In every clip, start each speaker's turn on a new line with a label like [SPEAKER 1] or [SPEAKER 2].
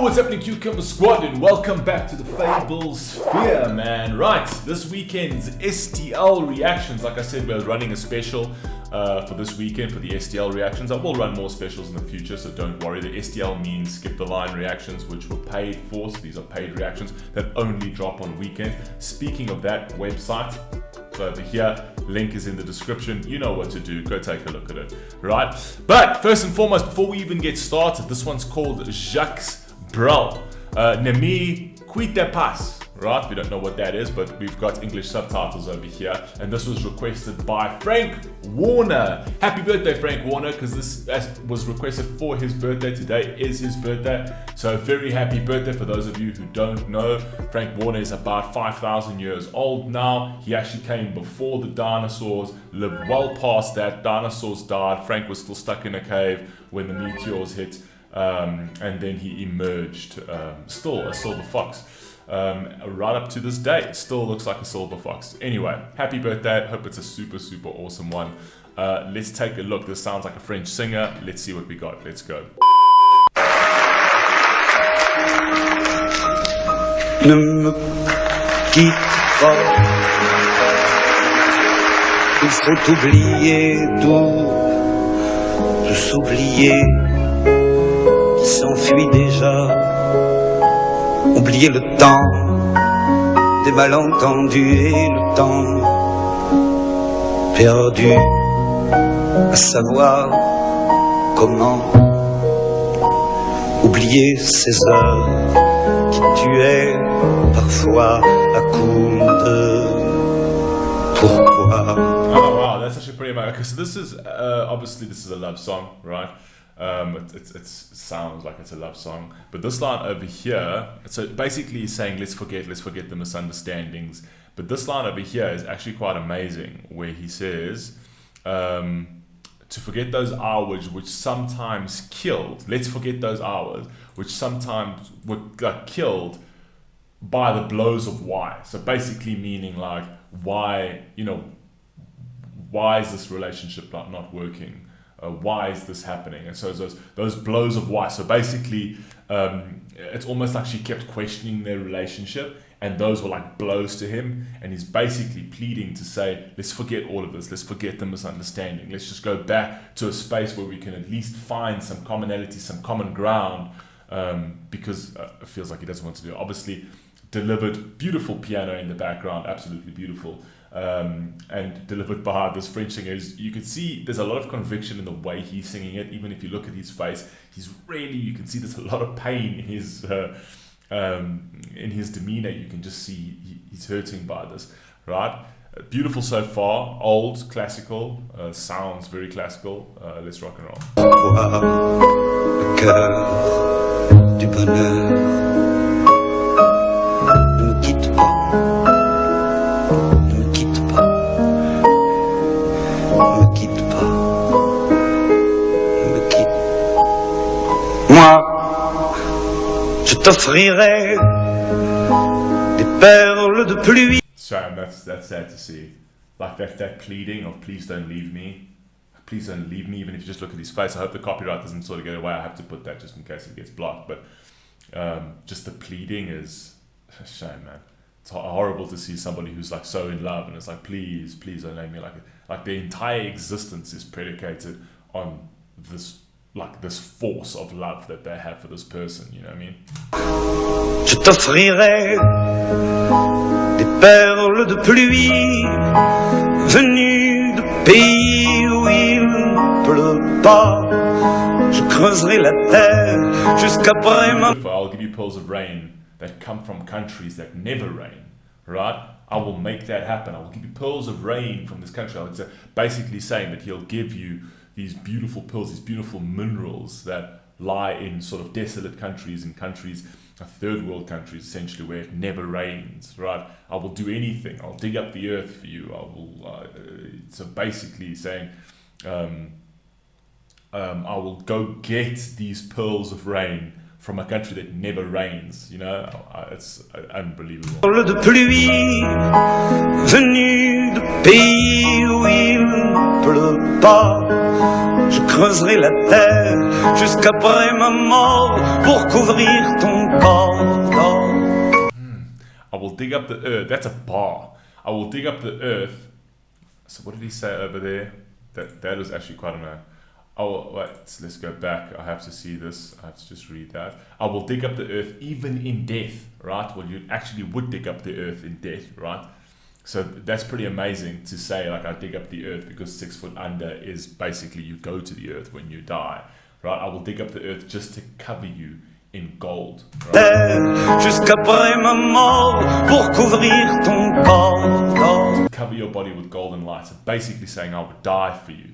[SPEAKER 1] What's happening, Cucumber Squad, and welcome back to the Fable Sphere, man. Right, this weekend's STL reactions. Like I said, we're running a special for this weekend for the STL reactions. I will run more specials in the future, so don't worry. The STL means skip the line reactions, which were paid for. So these are paid reactions that only drop on weekend. Speaking of that website, so over here, link is in the description. You know what to do. Go take a look at it, right? But first and foremost, before we even get started, this one's called Jacques Brel. Quitte, right? We don't know what that is, but we've got English subtitles over here. And this was requested by Frank Warner. Happy birthday, Frank Warner, because this was requested for his birthday. Today is his birthday. So very happy birthday for those of you who don't know. Frank Warner is about 5,000 years old now. He actually came before the dinosaurs, lived well past that. Dinosaurs died. Frank was still stuck in a cave when the meteors hit. And then he emerged, still a silver fox, right up to this day. Still looks like a silver fox. Anyway, happy birthday. Hope it's a super awesome one. Let's take a look. This sounds like a French singer. Let's see what we got. Let's go.
[SPEAKER 2] Ne me quitte pas. Il faut oublier tout s'oublier qui s'enfuit déjà. Oublier le temps des malentendus et le temps perdu à savoir comment. Oublier ces heures qui tuaient parfois à coup de pourquoi.
[SPEAKER 1] Oh wow, that's actually pretty amazing. Okay, so this is obviously this is a love song, right? It sounds like it's a love song, but this line over here, so basically he's saying let's forget the misunderstandings. But this line over here is actually quite amazing, where he says to forget those hours which sometimes killed. Let's forget those hours which sometimes got killed by the blows of why. So basically meaning like why, why is this relationship not working? Why is this happening? And so those blows of why. So basically, it's almost like she kept questioning their relationship, and those were like blows to him. And he's basically pleading to say, let's forget all of this. Let's forget the misunderstanding. Let's just go back to a space where we can at least find some commonality, some common ground, because it feels like he doesn't want to do it. Obviously, delivered beautiful piano in the background, absolutely beautiful. And delivered by this French singer. You can see there's a lot of conviction in the way he's singing it. Even if you look at his face, you can see there's a lot of pain in his demeanor. You can just see he's hurting by this, right? Beautiful so far, old, classical, sounds very classical. Let's rock and roll.
[SPEAKER 2] Le cœur du bonheur ne me quitte pas. Moi, je t'offrirai des perles de pluie.
[SPEAKER 1] Sorry, that's sad to see. Like that pleading of please don't leave me. Please don't leave me, even if you just look at his face. I hope the copyright doesn't sort of get away. I have to put that just in case it gets blocked. But just the pleading is a shame, man. It's horrible to see somebody who's like so in love and it's like, please don't leave me. Like their entire existence is predicated on this force of love that they have for this person, you know what I mean?
[SPEAKER 2] Je t'offrirai des perles de pluie venues de pays où il ne pleut pas. Je creuserai la terre jusqu'après ma...
[SPEAKER 1] I'll give you pearls of rain that come from countries that never rain, right? I will make that happen. I will give you pearls of rain from this country. It's basically saying that he'll give you these beautiful pearls, these beautiful minerals that lie in sort of desolate countries, in countries, third world countries essentially, where it never rains, right? I will do anything. I'll dig up the earth for you. I will. So basically saying, I will go get these pearls of rain from a country that never rains, it's unbelievable.
[SPEAKER 2] De pluie venue de pays où il ne pleut pas. Je creuserai la terre jusqu'après ma mort pour couvrir ton corps d'or.
[SPEAKER 1] I will dig up the earth. That's a bar. I will dig up the earth. So what did he say over there? That was actually quite a... Oh, wait, let's go back. I have to see this. I have to just read that. I will dig up the earth even in death, right? Well, you actually would dig up the earth in death, right? So that's pretty amazing to say, like, I dig up the earth, because 6 foot under is basically you go to the earth when you die, right? I will dig up the earth just to cover you in gold, right?
[SPEAKER 2] Jusqu'après ma mort pour couvrir ton corps d'or.
[SPEAKER 1] Cover your body with golden light. So basically saying I would die for you,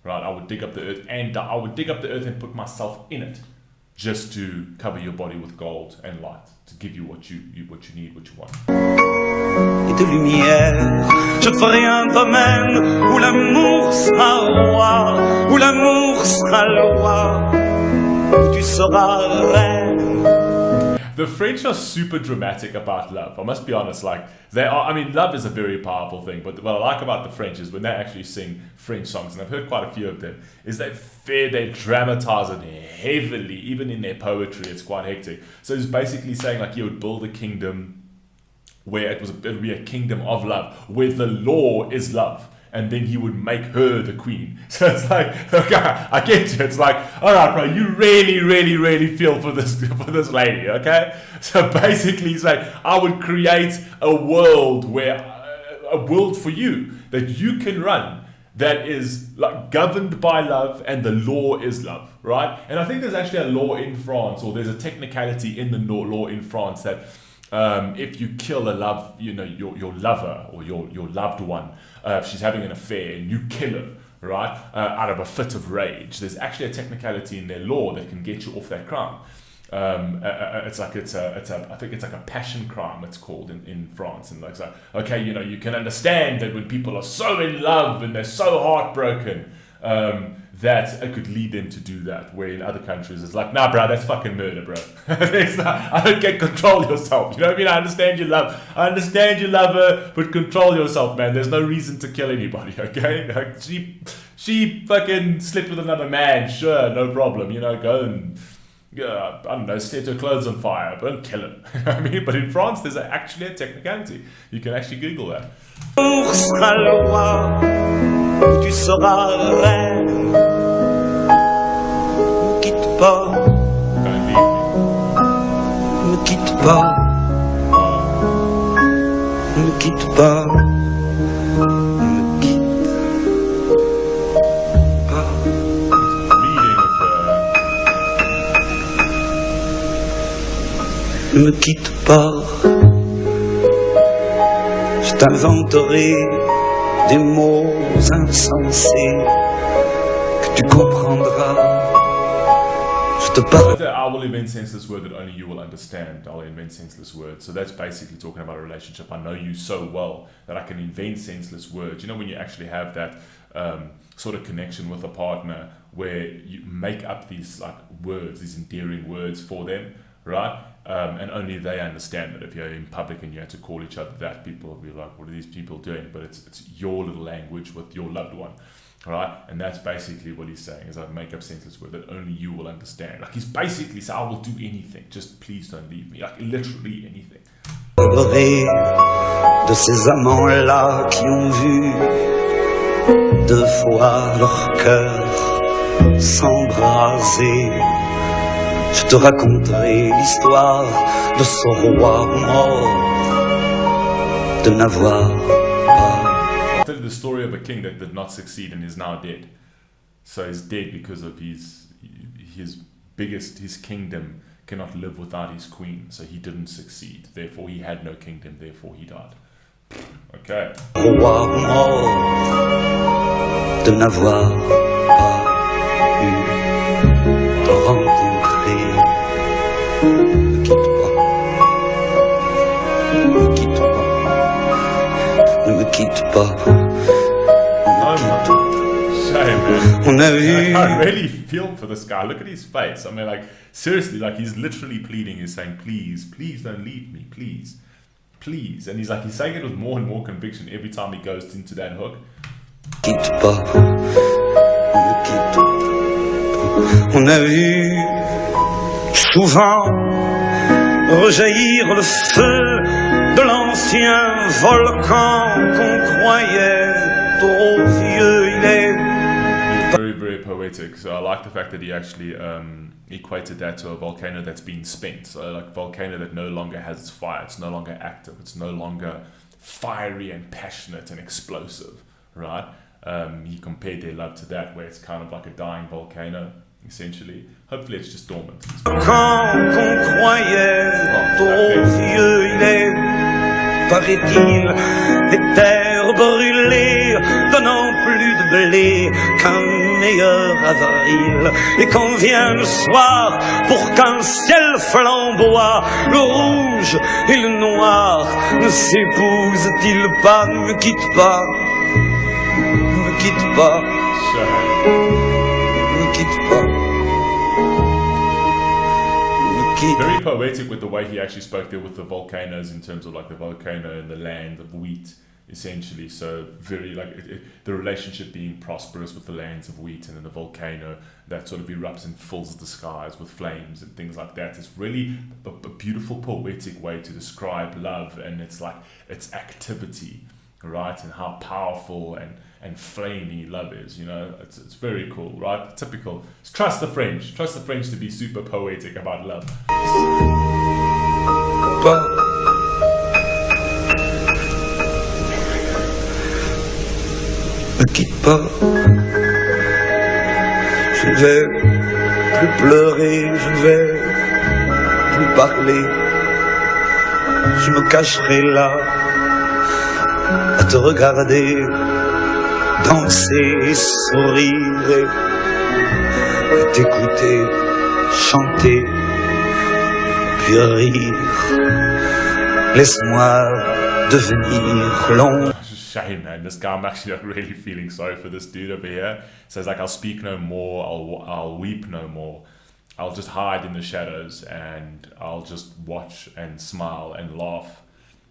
[SPEAKER 1] right? I would dig up the earth and die. I would dig up the earth and put myself in it just to cover your body with gold and light, to give you what you need, what you want.
[SPEAKER 2] Et de lumière, je ferai un domaine où l'amour sera roi, où l'amour sera loi, où tu seras reine.
[SPEAKER 1] The French are super dramatic about love. I must be honest, like, they are, I mean, love is a very powerful thing, but what I like about the French is when they actually sing French songs, and I've heard quite a few of them, is they dramatize it heavily, even in their poetry. It's quite hectic. So it's basically saying, like, you would build a kingdom where it would be a kingdom of love, where the law is love, and then he would make her the queen. So it's like, okay, I get you. It's like, all right, bro, you really feel for this lady, okay? So basically, he's like, I would create a world for you that you can run, that is like governed by love, and the law is love, right? And I think there's actually a law in France, or there's a technicality in the law in France that if you kill your lover or your loved one, if she's having an affair and you kill her, right, out of a fit of rage, there's actually a technicality in their law that can get you off that crime. I think it's like a passion crime, it's called in France, and like, so, okay, you can understand that when people are so in love and they're so heartbroken, that it could lead them to do that, where in other countries it's like, nah, bro, that's fucking murder, bro. I don't get, control yourself. You know what I mean? I understand you love her, but control yourself, man. There's no reason to kill anybody, okay? Like, she fucking slept with another man, sure, no problem. Go and, I don't know, set her clothes on fire, but don't kill her. You know what I mean? But in France, there's actually a technicality. You can actually Google that.
[SPEAKER 2] Tu seras reine. Ne quitte pas. Ne quitte pas. Ne quitte pas. Ne quitte pas. Ne me quitte pas. Je t'inventerai des mots insensés que tu comprendras. Je te parle.
[SPEAKER 1] I will invent senseless words that only you will understand. I'll invent senseless words. So that's basically talking about a relationship. I know you so well that I can invent senseless words. When you actually have that sort of connection with a partner where you make up these like words, these endearing words for them, right? And only they understand that. If you're in public and you have to call each other that, people will be like, what are these people doing? But it's your little language with your loved one, right? And that's basically what he's saying, is I make up senseless words that only you will understand. Like, he's basically saying, I will do anything, just please don't leave me. Like, literally anything.
[SPEAKER 2] De ces amants-là qui ont vu 2 fois leur cœur s'embraser. Je te raconterai l'histoire de ce roi mort, de n'avoir pas.
[SPEAKER 1] I'll tell you the story of a king that did not succeed and is now dead. So he's dead because of his kingdom cannot live without his queen. So he didn't succeed. Therefore he had no kingdom. Therefore he died. Okay.
[SPEAKER 2] Roi mort, de n'avoir pas eu de rencontre. Ne quitte pas. Ne quitte pas. Ne me quitte pas.
[SPEAKER 1] Shame, man. I really feel for this guy. Look at his face. I mean, like, seriously, like, he's literally pleading. He's saying, please don't leave me, please. Please. And he's saying it with more and more conviction every time he goes into that hook.
[SPEAKER 2] Quitte pas. Ne quitte pas. On a vu souvent rejaillir le feu de l'ancien volcan qu'on croyait trop vieux. Il est
[SPEAKER 1] very, very poetic. So I like the fact that he actually equated that to a volcano that's been spent. So like a volcano that no longer has its fire, it's no longer active, it's no longer fiery and passionate and explosive, right? He compared their love to that, where it's kind of like a dying volcano, essentially. Hopefully it's just dormant.
[SPEAKER 2] quand qu'on croyait trop vieux, il est, paraît-il, des terres brûlées, donnant plus de blé qu'un meilleur avril. Et quand vient le soir, pour qu'un ciel flamboie, le rouge et le noir ne s'épousent-ils pas? Ne me quitte pas, ne me quitte pas, ne me quitte pas.
[SPEAKER 1] Very poetic with the way he actually spoke there with the volcanoes, in terms of like the volcano and the land of wheat, essentially. So very like the relationship being prosperous with the lands of wheat, and then the volcano that sort of erupts and fills the skies with flames and things like that. It's really a beautiful poetic way to describe love, and it's like its activity, right? And how powerful and flamey love is, you know. It's very cool, right? Typical. Trust the French to be super poetic about love.
[SPEAKER 2] Ne quitte pas, je ne vais plus pleurer, je ne vais plus parler, je me cacherai là à te regarder danser et sourire et t'écouter chanter puis rire. Laisse-moi devenir l'ombre.
[SPEAKER 1] Shame, man. This guy, I'm actually like really feeling sorry for this dude over here. Says like, I'll speak no more, I'll weep no more. I'll just hide in the shadows and I'll just watch and smile and laugh.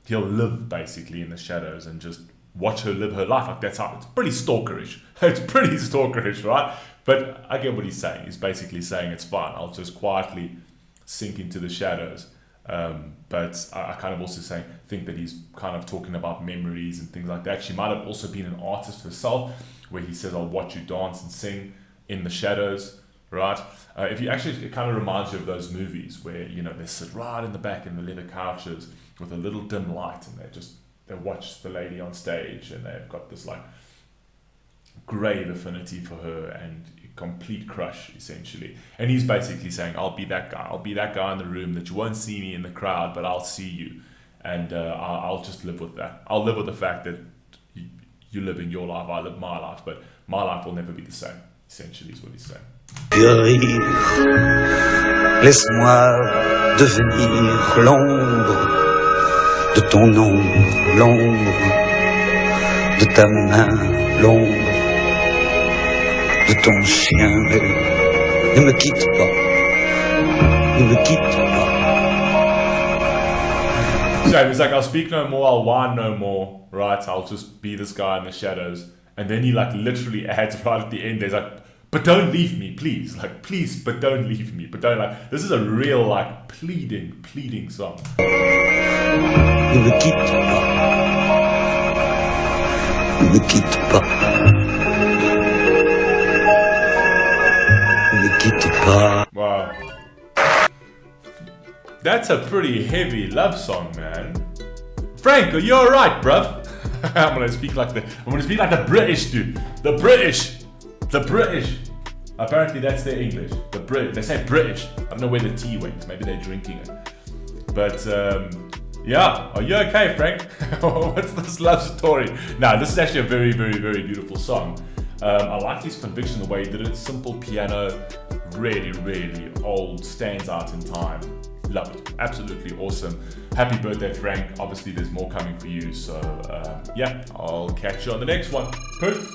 [SPEAKER 1] He'll live basically in the shadows and just watch her live her life. Like, that's how it's pretty stalkerish. It's pretty stalkerish, right? But I get what he's saying. He's basically saying it's fine. I'll just quietly sink into the shadows. But I kind of also think that he's kind of talking about memories and things like that. She might have also been an artist herself, where he says, I'll watch you dance and sing in the shadows, right? If you actually, it kind of reminds you of those movies where, you know, they sit right in the back in the leather couches with a little dim light, and they watch the lady on stage, and they've got this like grave affinity for her and complete crush, essentially. And he's basically saying, I'll be that guy in the room that you won't see me in the crowd, but I'll see you, and I'll just live with that. I'll live with the fact that you live in your life, I live my life, but my life will never be the same, essentially, is what he's saying.
[SPEAKER 2] Laisse-moi devenir l'ombre de ton ombre, l'ombre de ta main, l'ombre de ton chien. Ne me quitte pas, ne me quitte pas.
[SPEAKER 1] So he's like, I'll speak no more, I'll whine no more, right? I'll just be this guy in the shadows. And then he like literally adds right at the end, there's like, but don't leave me, please. Like, please, but don't leave me. But don't, like, this is a real, like, pleading song.
[SPEAKER 2] Ne me quitte pas. Ne me quitte pas. Ne me quitte pas.
[SPEAKER 1] Wow. That's a pretty heavy love song, man. Frank, are you alright, bruv? I'm gonna speak like the British dude. The British. Apparently that's their English. They say British. I don't know where the T went. Maybe they're drinking it. But yeah, are you okay, Frank? What's this love story? Now, this is actually a very, very, very beautiful song. I like his conviction, the way he did it. Simple piano, really, really old, stands out in time. Love it. Absolutely awesome. Happy birthday, Frank. Obviously, there's more coming for you. So yeah, I'll catch you on the next one. Peace.